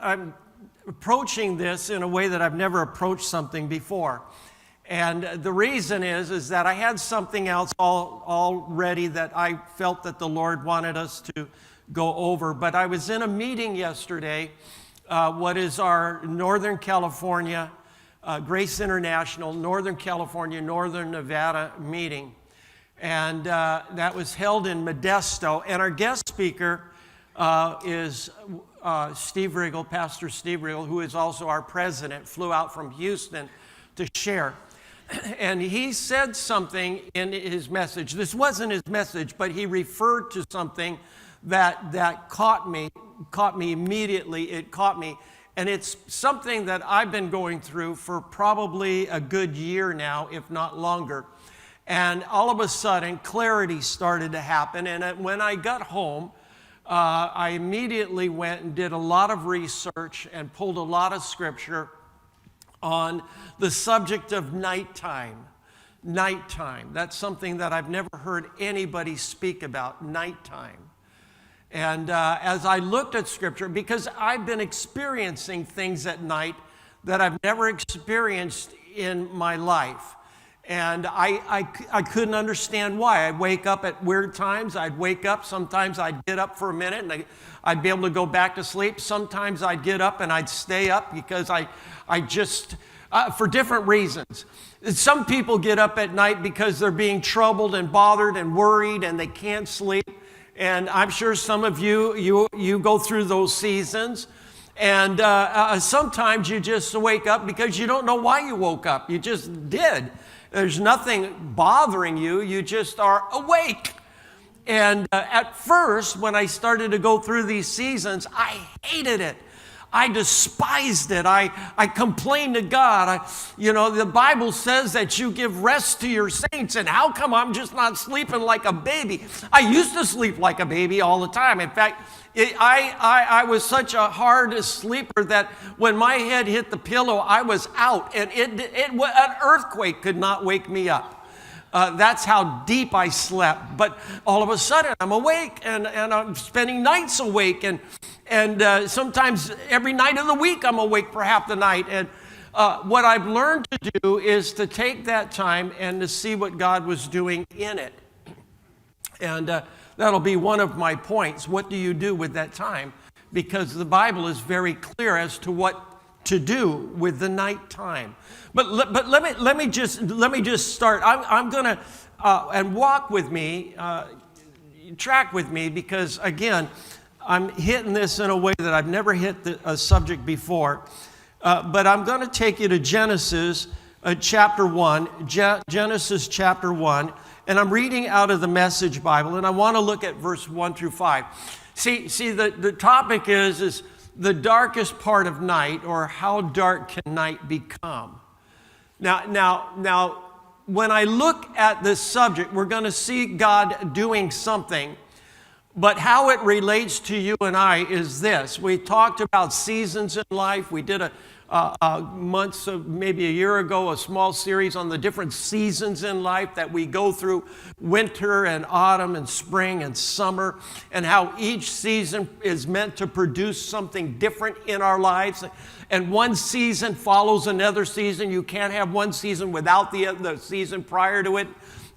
I'm approaching this in a way that I've never approached something before. And the reason is that I had something else all ready that I felt that the Lord wanted us to go over. But I was in a meeting yesterday, what is our Northern California, Grace International, Northern California, Northern Nevada meeting. And that was held in Modesto. And our guest speaker is Steve Riggle, Pastor Steve Riggle, who is also our president, flew out from Houston to share. And he said something in his message. This wasn't his message, but he referred to something that caught me immediately. It caught me. And it's something that I've been going through for probably a good year now, if not longer. And all of a sudden, clarity started to happen. And when I got home, I immediately went and did a lot of research and pulled a lot of scripture on the subject of nighttime. Nighttime. That's something that I've never heard anybody speak about, nighttime. And as I looked at scripture, because I've been experiencing things at night that I've never experienced in my life. And I couldn't understand why. I'd wake up at weird times. I'd wake up. Sometimes I'd get up for a minute and I'd be able to go back to sleep. Sometimes I'd get up and I'd stay up because I just, for different reasons. Some people get up at night because they're being troubled and bothered and worried and they can't sleep. And I'm sure some of you go through those seasons. And sometimes you just wake up because you don't know why you woke up. You just did. There's nothing bothering you. You just are awake. And at first, when I started to go through these seasons, I hated it. I despised it. I complained to God. The Bible says that you give rest to your saints, and how come I'm just not sleeping like a baby? I used to sleep like a baby all the time. In fact, I was such a hard sleeper that when my head hit the pillow, I was out, and an earthquake could not wake me up. That's how deep I slept. But all of a sudden, I'm awake, and I'm spending nights awake, and sometimes every night of the week, I'm awake for half the night. And what I've learned to do is to take that time and to see what God was doing in it. And that'll be one of my points. What do you do with that time? Because the Bible is very clear as to what to do with the night time. But let me just start. I'm going to and walk with me, track with me, because again, I'm hitting this in a way that I've never hit a subject before. But I'm going to take you to Genesis chapter 1. Genesis chapter 1. And I'm reading out of the Message Bible, and I want to look at verse 1 through 5. See, the topic is the darkest part of night, or how dark can night become? Now, when I look at this subject, we're going to see God doing something, but how it relates to you and I is this. We talked about seasons in life. We did maybe a year ago, a small series on the different seasons in life that we go through, winter and autumn and spring and summer, and how each season is meant to produce something different in our lives. And one season follows another season. You can't have one season without the season prior to it.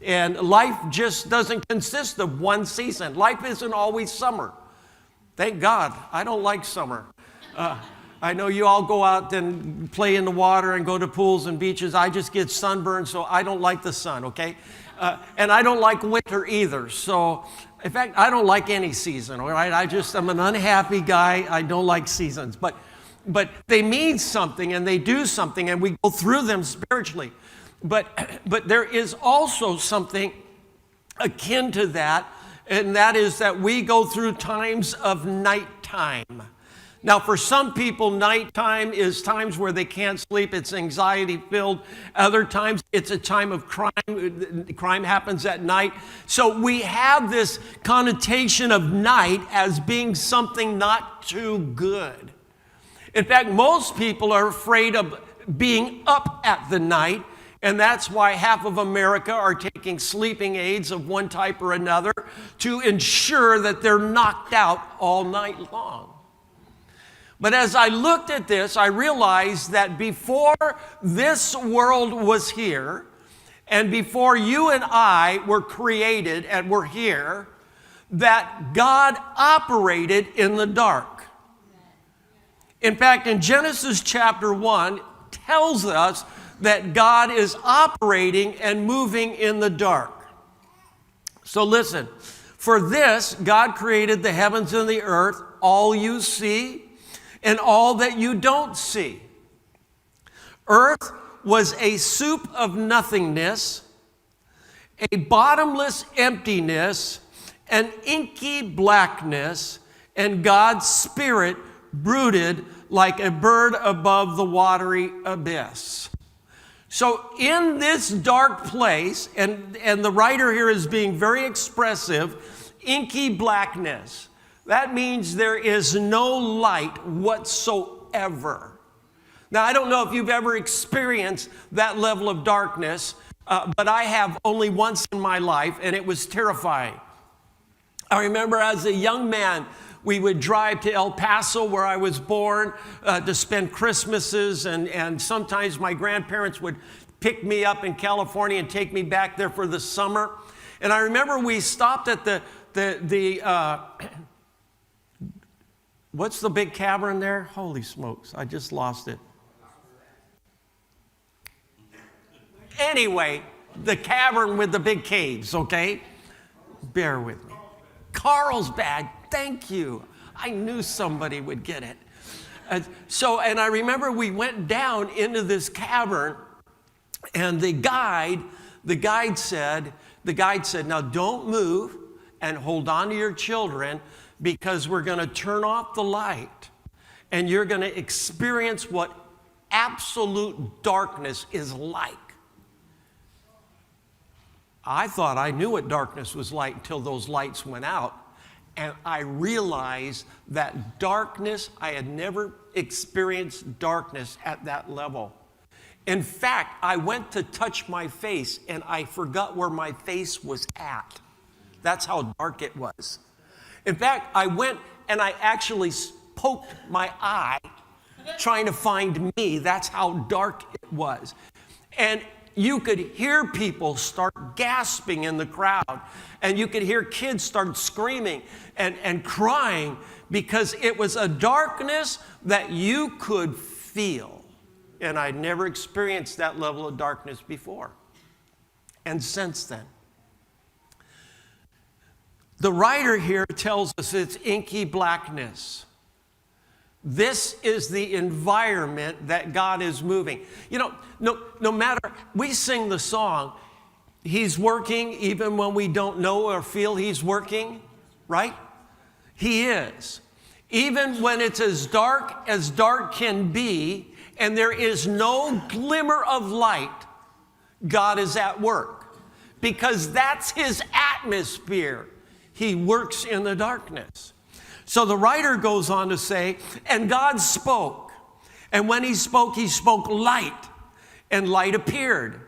And life just doesn't consist of one season. Life isn't always summer. Thank God. I don't like summer. I know you all go out and play in the water and go to pools and beaches. I just get sunburned, so I don't like the sun, okay? And I don't like winter either. So, in fact, I don't like any season, all right? I'm an unhappy guy. I don't like seasons. But they mean something, and they do something, and we go through them spiritually. But there is also something akin to that, and that is that we go through times of nighttime. Now, for some people, nighttime is times where they can't sleep. It's anxiety-filled. Other times, it's a time of crime. Crime happens at night. So we have this connotation of night as being something not too good. In fact, most people are afraid of being up at the night, and that's why half of America are taking sleeping aids of one type or another to ensure that they're knocked out all night long. But as I looked at this, I realized that before this world was here, and before you and I were created and were here, that God operated in the dark. In fact, in Genesis chapter 1, tells us that God is operating and moving in the dark. So listen, for this, God created the heavens and the earth, all you see and all that you don't see. Earth was a soup of nothingness, a bottomless emptiness, an inky blackness, and God's Spirit brooded like a bird above the watery abyss. So in this dark place, and the writer here is being very expressive, inky blackness. That means there is no light whatsoever. Now, I don't know if you've ever experienced that level of darkness, but I have only once in my life, and it was terrifying. I remember as a young man, we would drive to El Paso, where I was born, to spend Christmases, and sometimes my grandparents would pick me up in California and take me back there for the summer. And I remember we stopped at the what's the big cavern there? Holy smokes, I just lost it. Anyway, the cavern with the big caves, okay? Bear with me. Carlsbad, thank you. I knew somebody would get it. And I remember we went down into this cavern, and the guide said, now don't move and hold on to your children, because we're going to turn off the light, and you're going to experience what absolute darkness is like. I thought I knew what darkness was like until those lights went out. And I realized that darkness, I had never experienced darkness at that level. In fact, I went to touch my face and I forgot where my face was at. That's how dark it was. In fact, I went and I actually poked my eye trying to find me. That's how dark it was. And you could hear people start gasping in the crowd, and you could hear kids start screaming and crying, because it was a darkness that you could feel. And I'd never experienced that level of darkness before. And since then, the writer here tells us it's inky blackness. This is the environment that God is moving. You know, no matter, we sing the song, He's working even when we don't know or feel He's working, right? He is. Even when it's as dark can be, and there is no glimmer of light, God is at work. Because that's His atmosphere. He works in the darkness. So the writer goes on to say, and God spoke. And when He spoke light, and light appeared.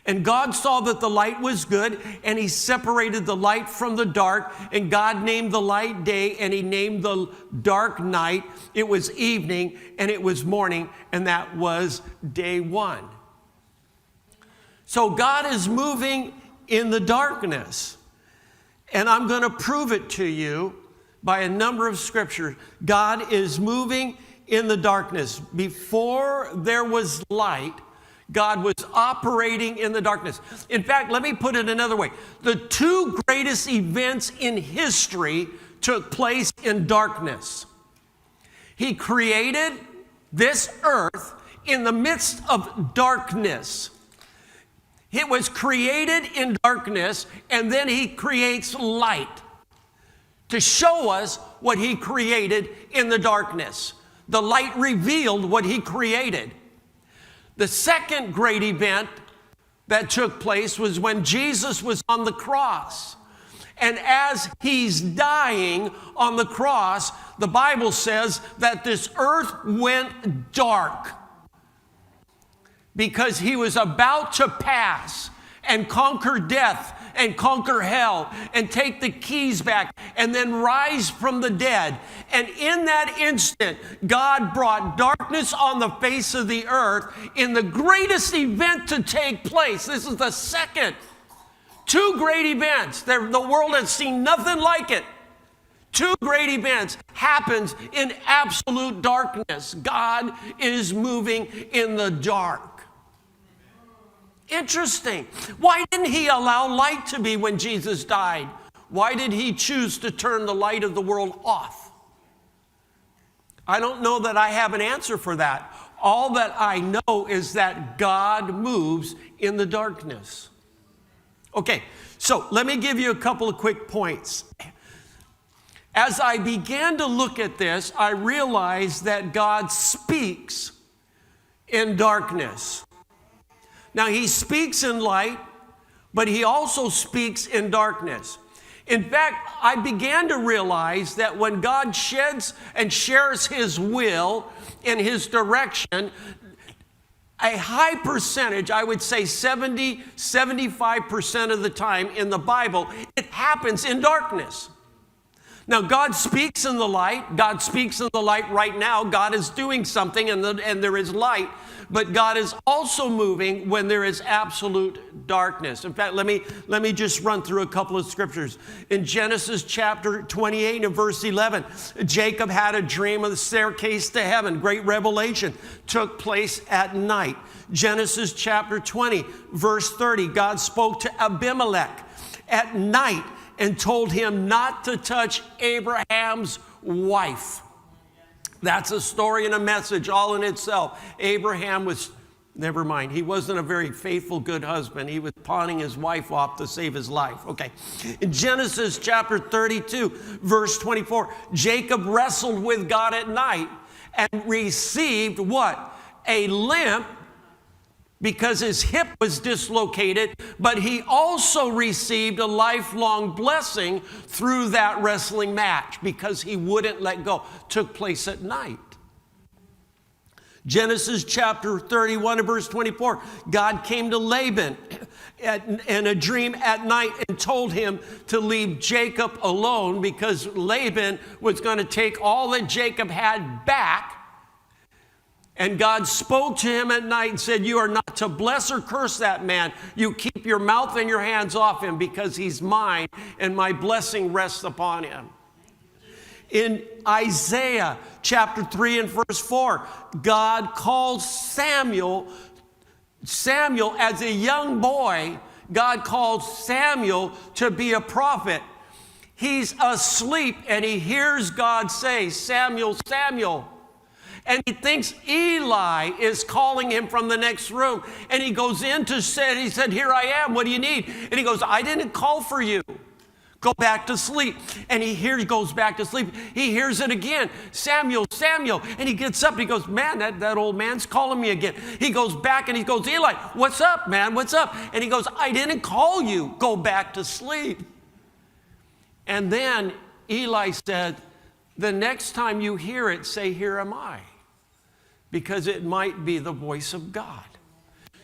And God saw that the light was good, and He separated the light from the dark. And God named the light day, and He named the dark night. It was evening, and it was morning, and that was day one. So God is moving in the darkness. And I'm going to prove it to you by a number of scriptures. God is moving in the darkness. Before there was light, God was operating in the darkness. In fact, let me put it another way. The two greatest events in history took place in darkness. He created this earth in the midst of darkness. It was created in darkness, and then He creates light to show us what He created in the darkness. The light revealed what He created. The second great event that took place was when Jesus was on the cross. And as He's dying on the cross, the Bible says that this earth went dark, because He was about to pass and conquer death and conquer hell and take the keys back and then rise from the dead. And in that instant, God brought darkness on the face of the earth in the greatest event to take place. This is the second. Two great events. The world has seen nothing like it. Two great events happens in absolute darkness. God is moving in the dark. Interesting. Why didn't he allow light to be when Jesus died? Why did he choose to turn the light of the world off? I don't know that I have an answer for that. All that I know is that God moves in the darkness. Okay, so let me give you a couple of quick points. As I began to look at this, I realized that God speaks in darkness. Now, he speaks in light, but he also speaks in darkness. In fact, I began to realize that when God sheds and shares his will in his direction, a high percentage, I would say 75% of the time in the Bible, it happens in darkness. Now, God speaks in the light. God speaks in the light right now. God is doing something and there is light. But God is also moving when there is absolute darkness. In fact, let me just run through a couple of scriptures. In Genesis chapter 28 and verse 11, Jacob had a dream of the staircase to heaven. Great revelation took place at night. Genesis chapter 20, verse 30, God spoke to Abimelech at night and told him not to touch Abraham's wife. That's a story and a message all in itself. Abraham was, never mind, he wasn't a very faithful, good husband. He was pawning his wife off to save his life. Okay. In Genesis chapter 32, verse 24, Jacob wrestled with God at night and received what? A limp because his hip was dislocated, but he also received a lifelong blessing through that wrestling match because he wouldn't let go. Took place at night. Genesis chapter 31 and verse 24, God came to Laban in a dream at night and told him to leave Jacob alone because Laban was going to take all that Jacob had back. And God spoke to him at night and said, you are not to bless or curse that man. You keep your mouth and your hands off him because he's mine and my blessing rests upon him. In Isaiah chapter 3 and verse 4, God calls Samuel as a young boy, God calls Samuel to be a prophet. He's asleep and he hears God say, Samuel, Samuel. And he thinks Eli is calling him from the next room. And he goes in to say, he said, here I am, what do you need? And he goes, I didn't call for you. Go back to sleep. And he goes back to sleep. He hears it again, Samuel, Samuel. And he gets up and he goes, man, that old man's calling me again. He goes back and he goes, Eli, what's up, man, what's up? And he goes, I didn't call you. Go back to sleep. And then Eli said, the next time you hear it, say, here am I. Because it might be the voice of God.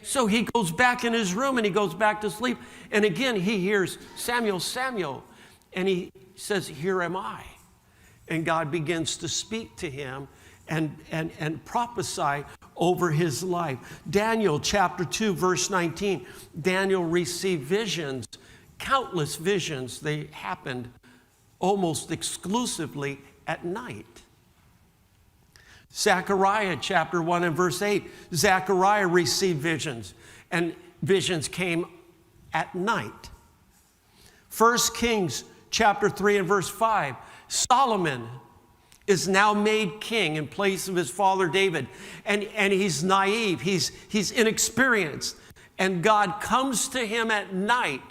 So he goes back in his room and he goes back to sleep. And again, he hears Samuel, Samuel. And he says, here am I. And God begins to speak to him and prophesy over his life. Daniel chapter 2, verse 19. Daniel received visions, countless visions. They happened almost exclusively at night. Zechariah chapter 1 and verse 8, Zechariah received visions, and visions came at night. 1 Kings chapter 3 and verse 5, Solomon is now made king in place of his father David, and he's naive, he's inexperienced, and God comes to him at night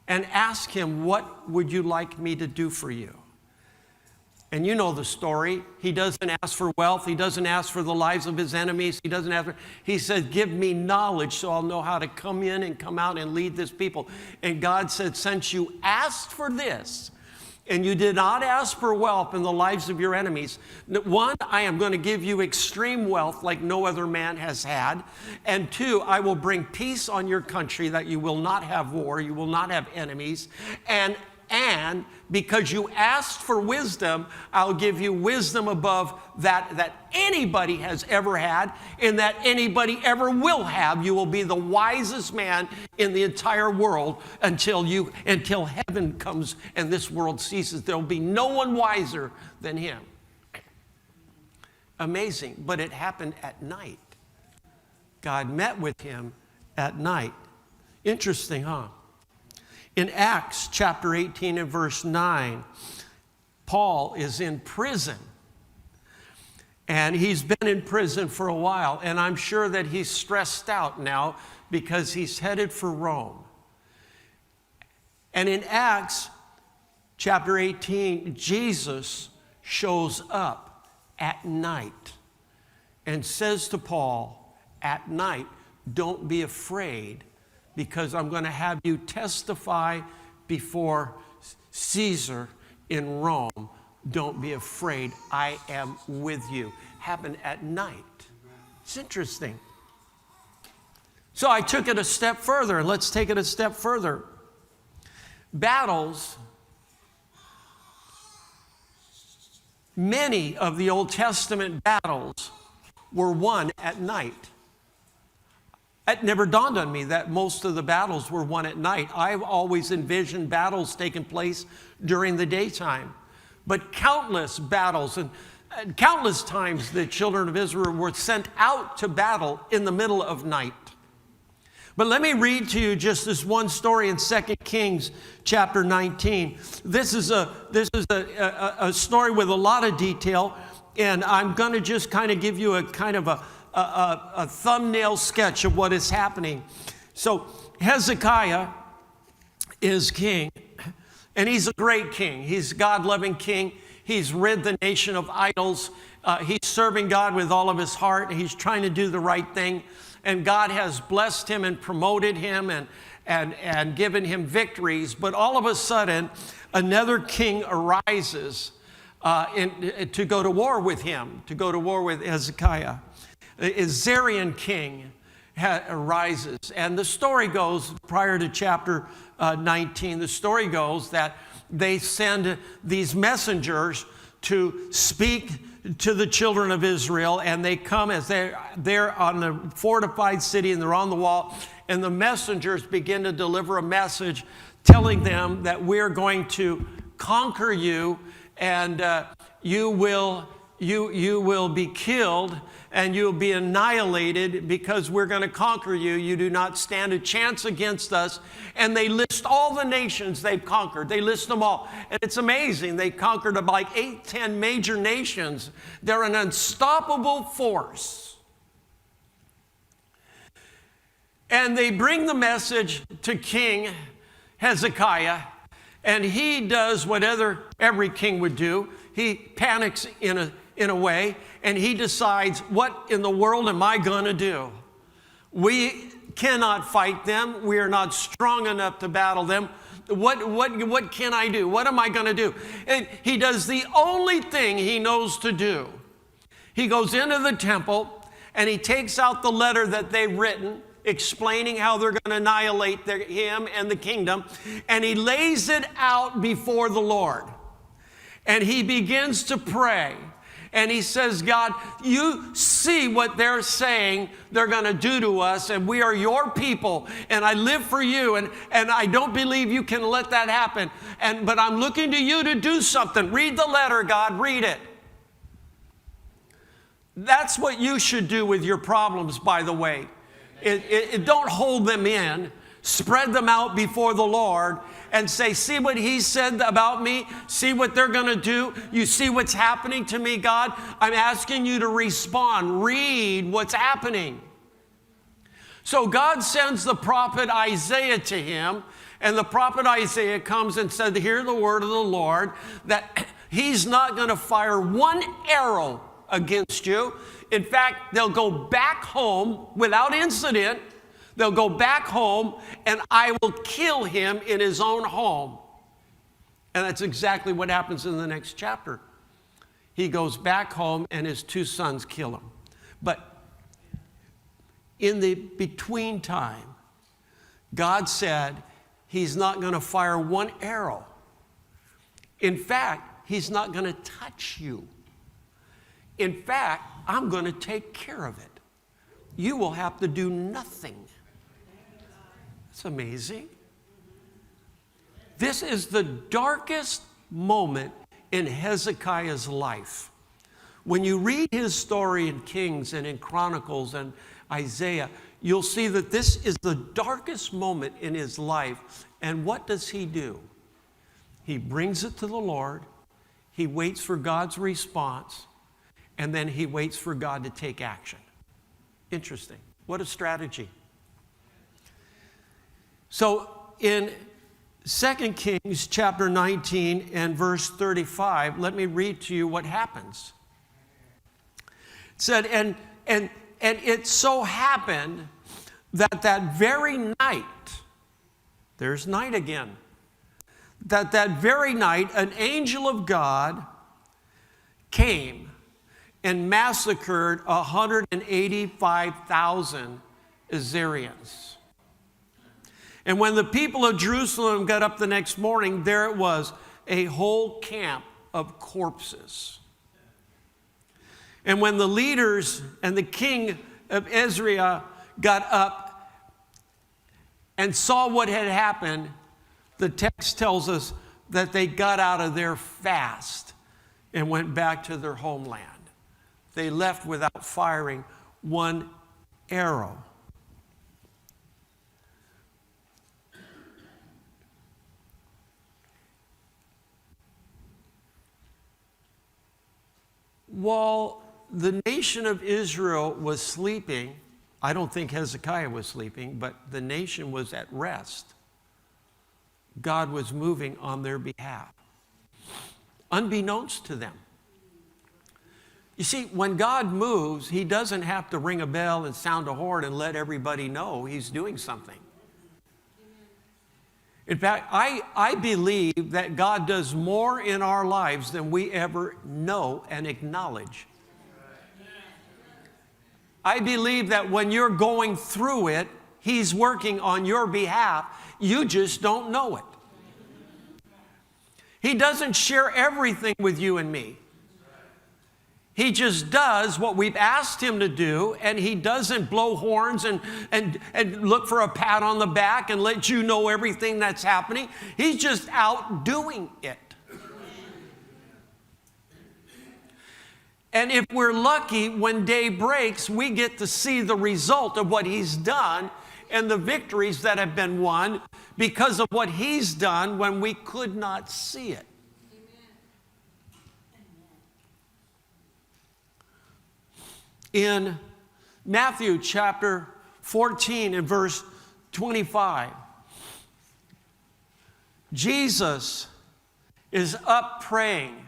and asks him, what would you like me to do for you? And you know the story. He doesn't ask for wealth. He doesn't ask for the lives of his enemies. He said, give me knowledge so I'll know how to come in and come out and lead this people. And God said, since you asked for this, and you did not ask for wealth in the lives of your enemies. One, I am going to give you extreme wealth like no other man has had. And two, I will bring peace on your country, that you will not have war, you will not have enemies. And because you asked for wisdom, I'll give you wisdom above that anybody has ever had and that anybody ever will have. You will be the wisest man in the entire world until heaven comes and this world ceases. There will be no one wiser than him. Amazing, but it happened at night. God met with him at night. Interesting, huh? In Acts chapter 18 and verse 9, Paul is in prison. And he's been in prison for a while. And I'm sure that he's stressed out now because he's headed for Rome. And in Acts chapter 18, Jesus shows up at night and says to Paul, at night, don't be afraid, because I'm going to have you testify before Caesar in Rome. Don't be afraid. I am with you. Happened at night. It's interesting. So I took it a step further, and let's take it a step further. Battles, many of the Old Testament battles were won at night. It never dawned on me that most of the battles were won at night. I've always envisioned battles taking place during the daytime. But countless battles and countless times the children of Israel were sent out to battle in the middle of night. But let me read to you just this one story in 2 Kings chapter 19. This is a story with a lot of detail, and I'm going to just kind of give you a kind of a thumbnail sketch of what is happening. So Hezekiah is king, and he's a great king. He's a God-loving king. He's rid the nation of idols. He's serving God with all of his heart. He's trying to do the right thing. And God has blessed him and promoted him and given him victories. But all of a sudden, another king arises to go to war with him, to go to war with Hezekiah. A Zarian king arises. And the story goes, prior to chapter 19, the story goes that they send these messengers to speak to the children of Israel, and they come as they're on the fortified city and they're on the wall, and the messengers begin to deliver a message telling them that we're going to conquer you, and you will be killed and you'll be annihilated because we're going to conquer you. You do not stand a chance against us. And they list all the nations they've conquered. They list them all. And it's amazing. They conquered like 8, 10 major nations. They're an unstoppable force. And they bring the message to King Hezekiah, and he does what every king would do. He panics in a way, and he decides, what in the world am I going to do? We cannot fight them. We are not strong enough to battle them. What can I do? What am I going to do? And he does the only thing he knows to do. He goes into the temple, and he takes out the letter that they've written, explaining how they're going to annihilate him and the kingdom, and he lays it out before the Lord. And he begins to pray. And he says, God, you see what they're saying they're going to do to us, and we are your people, and I live for you, and I don't believe you can let that happen. But I'm looking to you to do something. Read the letter, God, read it. That's what you should do with your problems, by the way. Don't hold them in. Spread them out before the Lord and say, see what he said about me? See what they're going to do? You see what's happening to me, God? I'm asking you to respond. Read what's happening. So God sends the prophet Isaiah to him, and the prophet Isaiah comes and said, hear the word of the Lord, that he's not going to fire one arrow against you. In fact, they'll go back home without incident. They'll go back home, and I will kill him in his own home. And that's exactly what happens in the next chapter. He goes back home and his 2 sons kill him. But in the between time, God said he's not going to fire one arrow. In fact, he's not going to touch you. In fact, I'm going to take care of it. You will have to do nothing. It's amazing. This is the darkest moment in Hezekiah's life. When you read his story in Kings and in Chronicles and Isaiah, you'll see that this is the darkest moment in his life. And what does he do? He brings it to the Lord. He waits for God's response. And then he waits for God to take action. Interesting. What a strategy. So in 2 Kings chapter 19 and verse 35, let me read to you what happens. It said, and it so happened that very night, there's night again, that very night an angel of God came and massacred 185,000 Assyrians. And when the people of Jerusalem got up the next morning, there it was, a whole camp of corpses. And when the leaders and the king of Israel got up and saw what had happened, the text tells us that they got out of their fast and went back to their homeland. They left without firing one arrow. While the nation of Israel was sleeping, I don't think Hezekiah was sleeping, but the nation was at rest. God was moving on their behalf, unbeknownst to them. You see, when God moves, he doesn't have to ring a bell and sound a horn and let everybody know he's doing something. In fact, I believe that God does more in our lives than we ever know and acknowledge. I believe that when you're going through it, he's working on your behalf. You just don't know it. He doesn't share everything with you and me. He just does what we've asked him to do, and he doesn't blow horns and look for a pat on the back and let you know everything that's happening. He's just out doing it. And if we're lucky, when day breaks, we get to see the result of what he's done and the victories that have been won because of what he's done when we could not see it. In Matthew chapter 14 and verse 25, Jesus is up praying,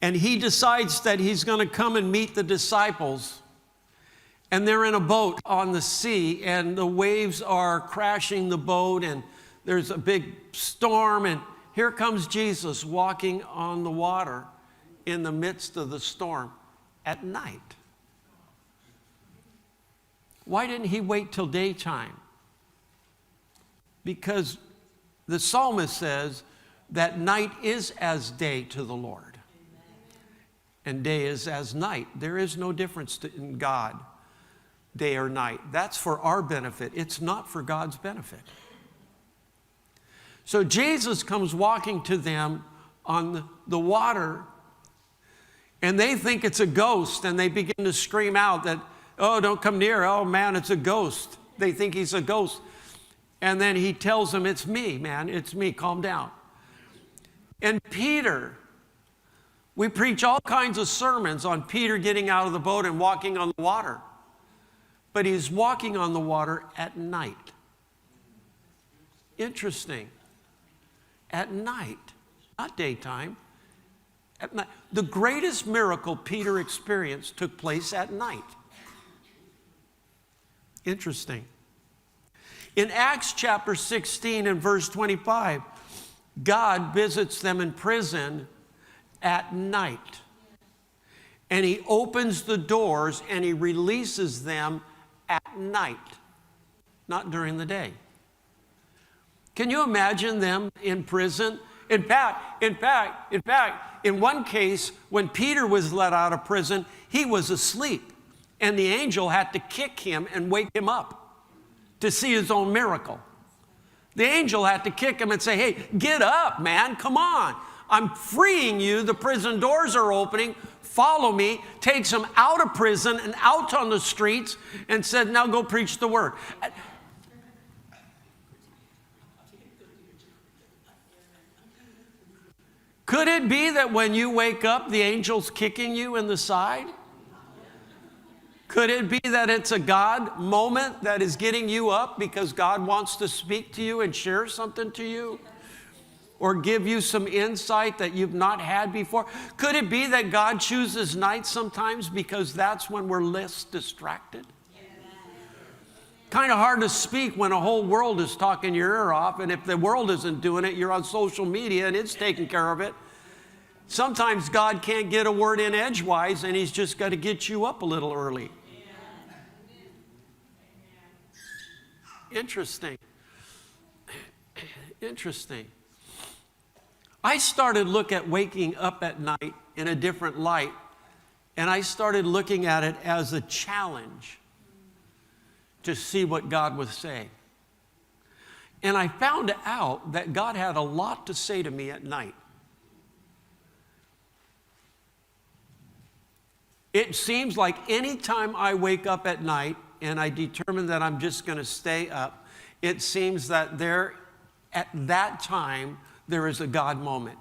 and he decides that he's going to come and meet the disciples, and they're in a boat on the sea, and the waves are crashing the boat, and there's a big storm, and here comes Jesus walking on the water in the midst of the storm. At night. Why didn't he wait till daytime? Because the psalmist says that night is as day to the Lord. And day is as night. There is no difference in God, day or night. That's for our benefit. It's not for God's benefit. So Jesus comes walking to them on the water, and they think it's a ghost, and they begin to scream out that, oh, don't come near. Oh, man, it's a ghost. They think he's a ghost. And then he tells them, it's me, man. It's me. Calm down. And Peter, we preach all kinds of sermons on Peter getting out of the boat and walking on the water. But he's walking on the water at night. Interesting. At night, not daytime. At night. The greatest miracle Peter experienced took place at night. Interesting. In Acts chapter 16 and verse 25, God visits them in prison at night. And he opens the doors and he releases them at night, not during the day. Can you imagine them in prison? In fact, in one case, when Peter was let out of prison, he was asleep. And the angel had to kick him and wake him up to see his own miracle. The angel had to kick him and say, hey, get up, man, come on. I'm freeing you. The prison doors are opening. Follow me. Takes him out of prison and out on the streets and said, now go preach the word. Could it be that when you wake up, the angel's kicking you in the side? Could it be that it's a God moment that is getting you up because God wants to speak to you and share something to you? Or give you some insight that you've not had before? Could it be that God chooses night sometimes because that's when we're less distracted? Kind of hard to speak when a whole world is talking your ear off, and if the world isn't doing it, you're on social media and it's taking care of it. Sometimes God can't get a word in edgewise, and he's just got to get you up a little early. Interesting. Interesting. I started look at waking up at night in a different light, and I started looking at it as a challenge to see what God would say. And I found out that God had a lot to say to me at night. It seems like any time I wake up at night and I determine that I'm just going to stay up, it seems that at that time, there is a God moment.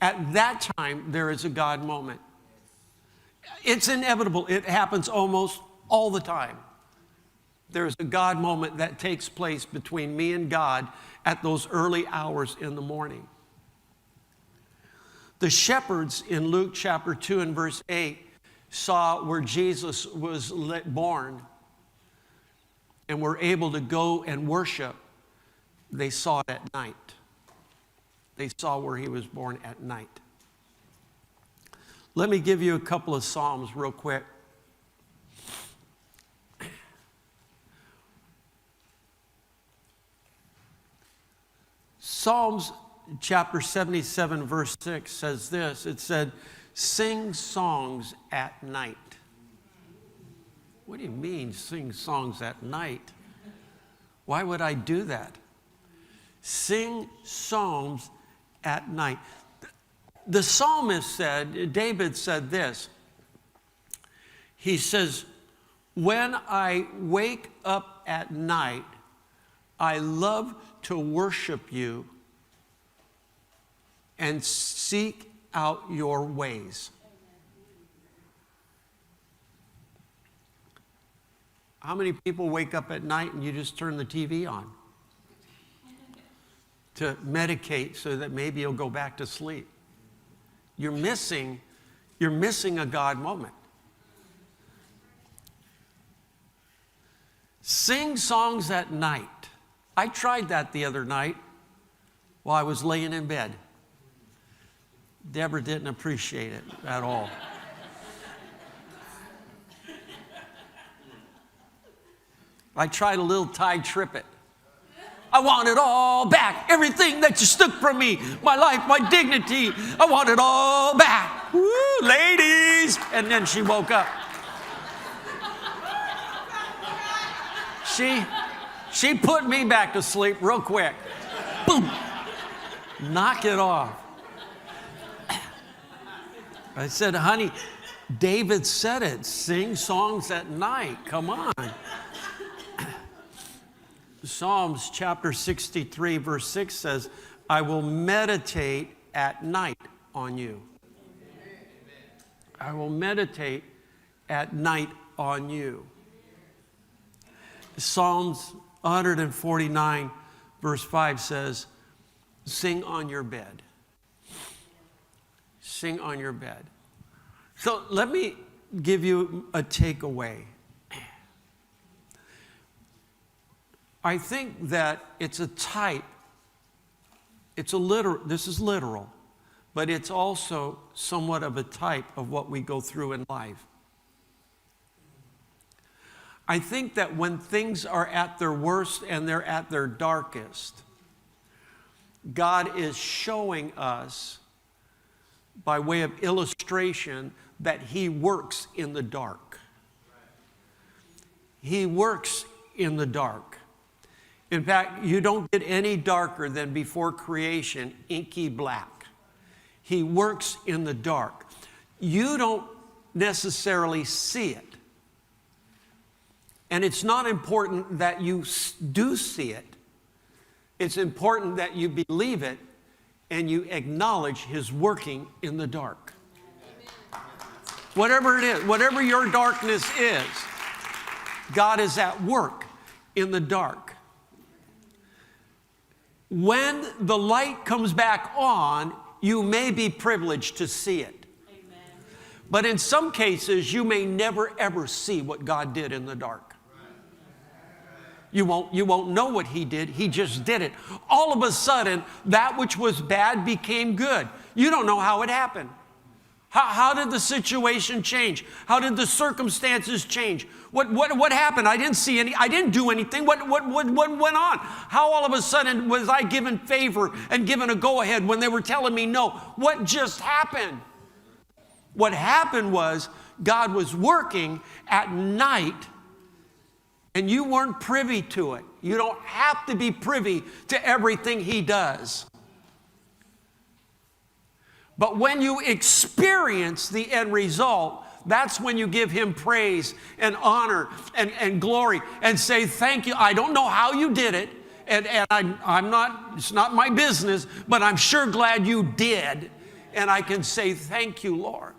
At that time, there is a God moment. It's inevitable. It happens almost all the time. There's a God moment that takes place between me and God at those early hours in the morning. The shepherds in Luke chapter 2 and verse 8 saw where Jesus was born and were able to go and worship. They saw it at night. They saw where he was born at night. Let me give you a couple of Psalms real quick. Psalms chapter 77 verse 6 says this. It said, sing songs at night. What do you mean sing songs at night? Why would I do that? Sing psalms at night. The psalmist said, David said this. He says, when I wake up at night, I love to worship you and seek out your ways. How many people wake up at night and you just turn the TV on to medicate so that maybe you'll go back to sleep? You're missing a God moment. Sing songs at night. I tried that the other night while I was laying in bed. Deborah didn't appreciate it at all. I tried a little Ty Trippett. I want it all back. Everything that you took from me. My life, my dignity. I want it all back. Woo, ladies. And then she woke up. She put me back to sleep real quick. Boom. Knock it off. I said, honey, David said it. Sing songs at night. Come on. Psalms chapter 63 verse 6 says, I will meditate at night on you. I will meditate at night on you. Psalms 149 verse 5 says, sing on your bed. Sing on your bed. So let me give you a takeaway. I think that it's a type This is literal, but it's also somewhat of a type of what we go through in life. I think that when things are at their worst and they're at their darkest, God is showing us, by way of illustration, that He works in the dark. He works in the dark. In fact, you don't get any darker than before creation, inky black. He works in the dark. You don't necessarily see it. And it's not important that you do see it. It's important that you believe it and you acknowledge His working in the dark. Whatever it is, whatever your darkness is, God is at work in the dark. When the light comes back on, you may be privileged to see it. Amen. But in some cases, you may never ever see what God did in the dark. You won't know what He did. He just did it. All of a sudden, that which was bad became good. You don't know how it happened. How did the situation change? How did the circumstances change? What happened? I didn't do anything. What went on? How all of a sudden was I given favor and given a go-ahead when they were telling me no? What just happened? What happened was God was working at night, and you weren't privy to it. You don't have to be privy to everything He does. But when you experience the end result, that's when you give Him praise and honor and glory and say, thank you. I don't know how you did it, and I'm not, it's not my business, but I'm sure glad you did. And I can say, thank you, Lord.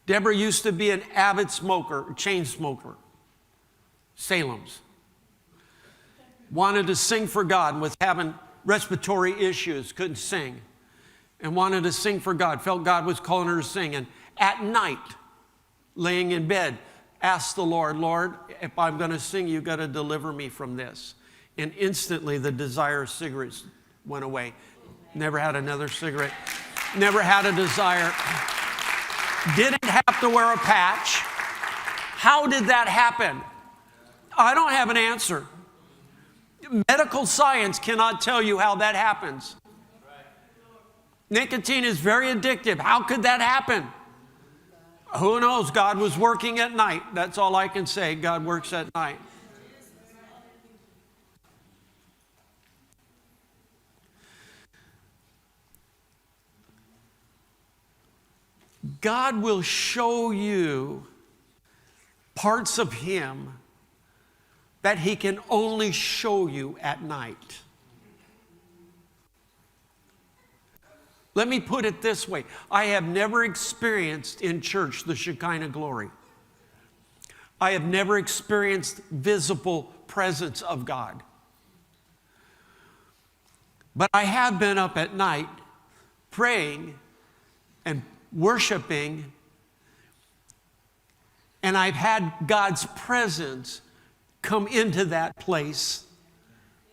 Deborah used to be an avid smoker, chain smoker. Salem's. Wanted to sing for God and was having respiratory issues, couldn't sing. And wanted to sing for God, felt God was calling her to sing. And at night, laying in bed, asked the Lord, Lord, if I'm going to sing, you've got to deliver me from this. And instantly the desire of cigarettes went away. Never had another cigarette. Never had a desire. Didn't have to wear a patch. How did that happen? I don't have an answer. Medical science cannot tell you how that happens. Nicotine is very addictive. How could that happen? Who knows? God was working at night. That's all I can say. God works at night. God will show you parts of Him that He can only show you at night. Let me put it this way. I have never experienced in church the Shekinah glory. I have never experienced visible presence of God. But I have been up at night praying and worshiping, and I've had God's presence come into that place,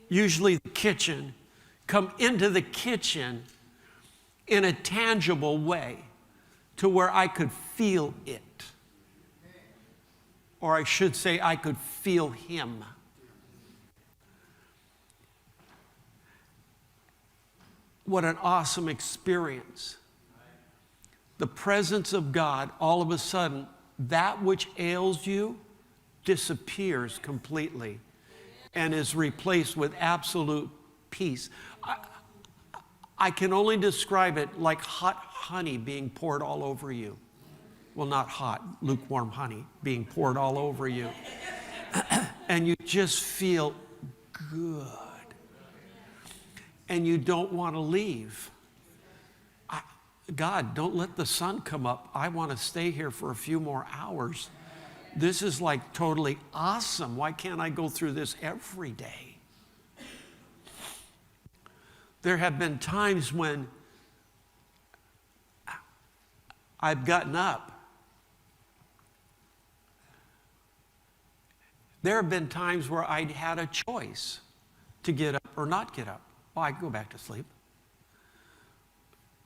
usually the kitchen, come into the kitchen in a tangible way to where I could feel it. Or I should say, I could feel Him. What an awesome experience. The presence of God, all of a sudden, that which ails you disappears completely and is replaced with absolute peace. I can only describe it like hot honey being poured all over you. Well, not hot, lukewarm honey being poured all over you. And you just feel good. And you don't want to leave. God, don't let the sun come up. I want to stay here for a few more hours. This is like totally awesome. Why can't I go through this every day? There have been times when I've gotten up There have been times where I'd had a choice to get up or not get up. Well, I go back to sleep.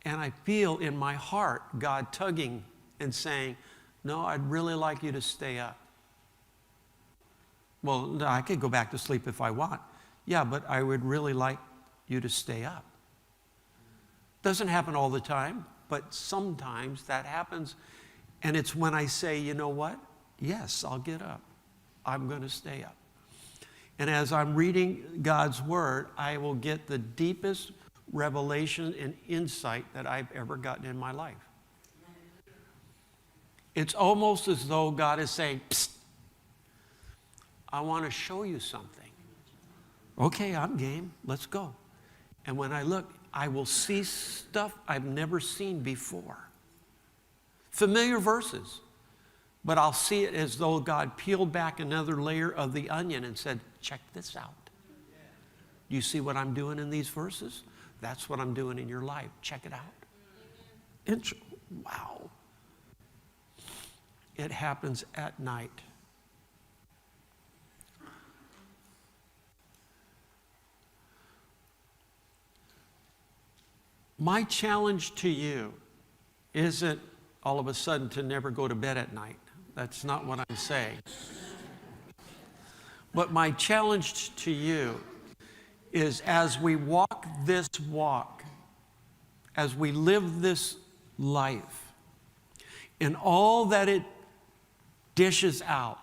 And I feel in my heart God tugging and saying, no, I'd really like you to stay up. Well, no, I could go back to sleep if I want. Yeah, but I would really like you to stay up. Doesn't happen all the time, but sometimes that happens. And it's when I say, you know what? Yes, I'll get up. I'm going to stay up. And as I'm reading God's word, I will get the deepest revelation and insight that I've ever gotten in my life. It's almost as though God is saying, psst, I want to show you something. Okay, I'm game. Let's go. And when I look, I will see stuff I've never seen before. Familiar verses. But I'll see it as though God peeled back another layer of the onion and said, check this out. You see what I'm doing in these verses? That's what I'm doing in your life. Check it out. Wow. It happens at night. My challenge to you isn't all of a sudden to never go to bed at night. That's not what I'm saying. But my challenge to you is as we walk this walk, as we live this life, and all that it dishes out,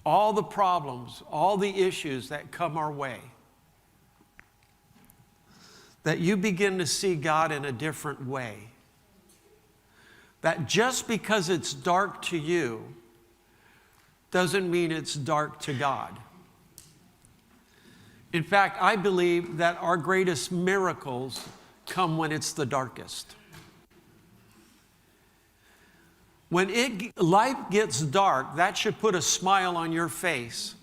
all the problems, all the issues that come our way, that you begin to see God in a different way. That just because it's dark to you doesn't mean it's dark to God. In fact, I believe that our greatest miracles come when it's the darkest. When life gets dark, that should put a smile on your face,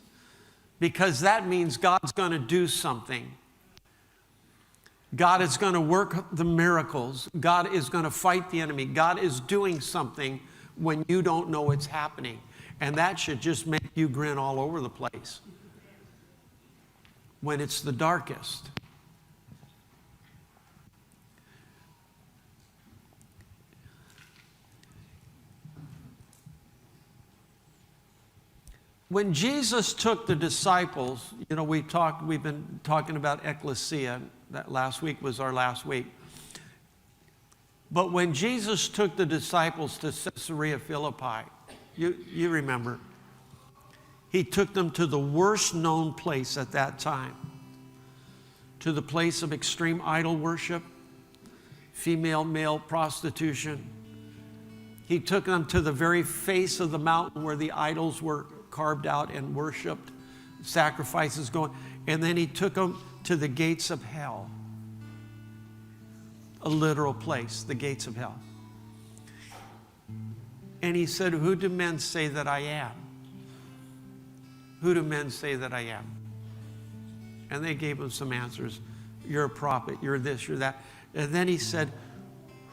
because that means God's going to do something. God is going to work the miracles. God is going to fight the enemy. God is doing something when you don't know it's happening. And that should just make you grin all over the place when it's the darkest. When Jesus took the disciples, we've been talking about ecclesia. That last week was our last week. But when Jesus took the disciples to Caesarea Philippi, you remember, he took them to the worst known place at that time, to the place of extreme idol worship, female-male prostitution. He took them to the very face of the mountain where the idols were carved out and worshiped, sacrifices going, and then he took them to the gates of hell. A literal place, the gates of hell. And he said, who do men say that I am? Who do men say that I am? And they gave him some answers. You're a prophet, you're this, you're that. And then he said,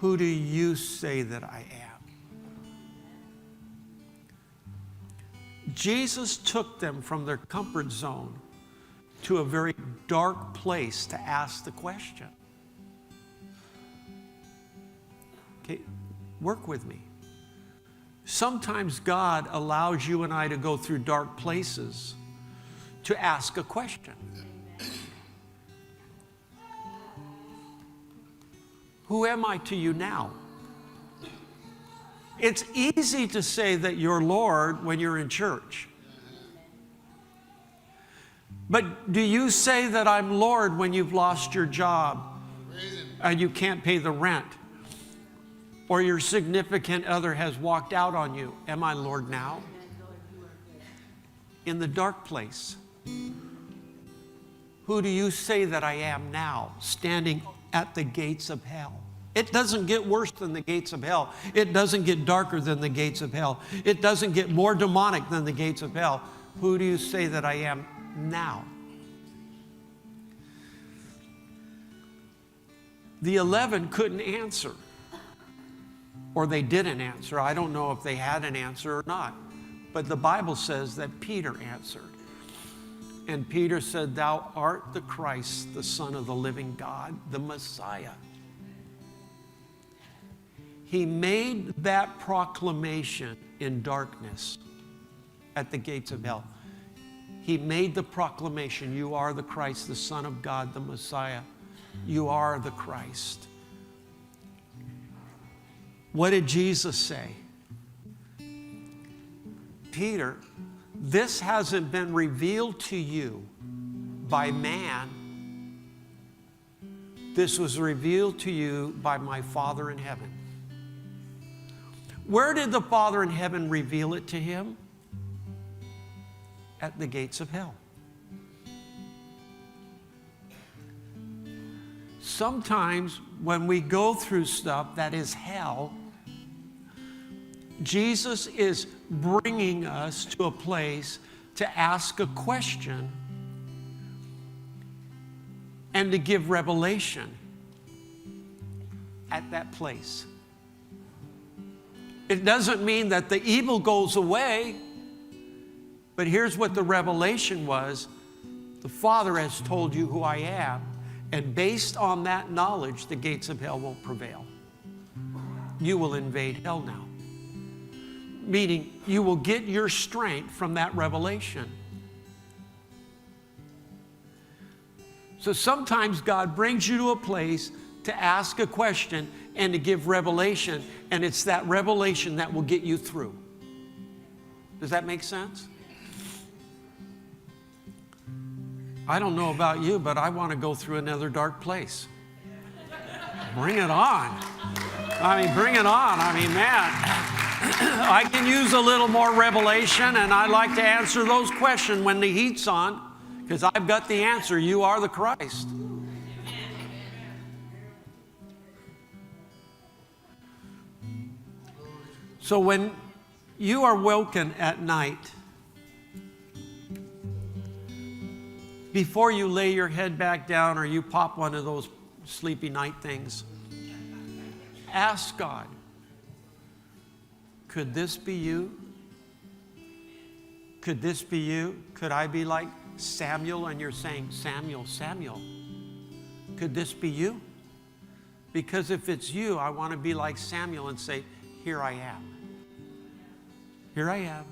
who do you say that I am? Jesus took them from their comfort zone to a very dark place to ask the question. Okay, work with me. Sometimes God allows you and I to go through dark places to ask a question. Who am I to you now? It's easy to say that you're Lord when you're in church. But do you say that I'm Lord when you've lost your job and you can't pay the rent? Or your significant other has walked out on you? Am I Lord now? In the dark place, who do you say that I am now, standing at the gates of hell? It doesn't get worse than the gates of hell. It doesn't get darker than the gates of hell. It doesn't get more demonic than the gates of hell. Who do you say that I am now? The 11 couldn't answer. Or they didn't answer. I don't know if they had an answer or not. But the Bible says that Peter answered. And Peter said, "Thou art the Christ, the Son of the living God, the Messiah." He made that proclamation in darkness at the gates of hell. He made the proclamation, "You are the Christ, the Son of God, the Messiah. You are the Christ." What did Jesus say? "Peter, this hasn't been revealed to you by man. This was revealed to you by my Father in heaven." Where did the Father in heaven reveal it to him? At the gates of hell. Sometimes when we go through stuff that is hell, Jesus is bringing us to a place to ask a question and to give revelation at that place. It doesn't mean that the evil goes away, but here's what the revelation was. The Father has told you who I am, and based on that knowledge, the gates of hell won't prevail. You will invade hell now. Meaning, you will get your strength from that revelation. So sometimes God brings you to a place to ask a question and to give revelation, and it's that revelation that will get you through. Does that make sense? I don't know about you, but I want to go through another dark place. Bring it on. Bring it on. Man. I can use a little more revelation, and I like to answer those questions when the heat's on, because I've got the answer. You are the Christ. So when you are woken at night, before you lay your head back down or you pop one of those sleepy night things, ask God, could this be you? Could this be you? Could I be like Samuel and you're saying, "Samuel, Samuel"? Could this be you? Because if it's you, I want to be like Samuel and say, "Here I am. Here I am."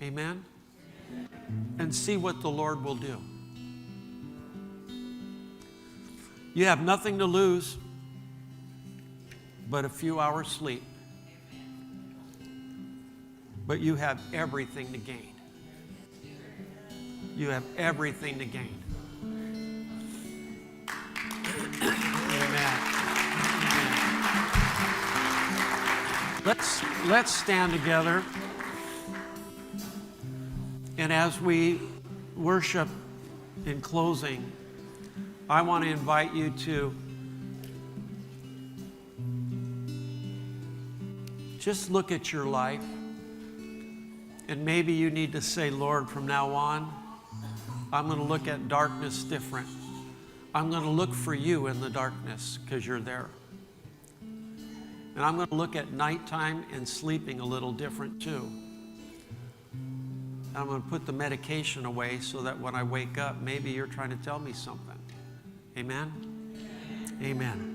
Amen? And see what the Lord will do. You have nothing to lose but a few hours sleep. But you have everything to gain. You have everything to gain. Amen. Let's stand together. And as we worship in closing, I want to invite you to just look at your life. And maybe you need to say, "Lord, from now on, I'm going to look at darkness different. I'm going to look for you in the darkness because you're there. And I'm going to look at nighttime and sleeping a little different too. I'm going to put the medication away so that when I wake up, maybe you're trying to tell me something." Amen? Amen.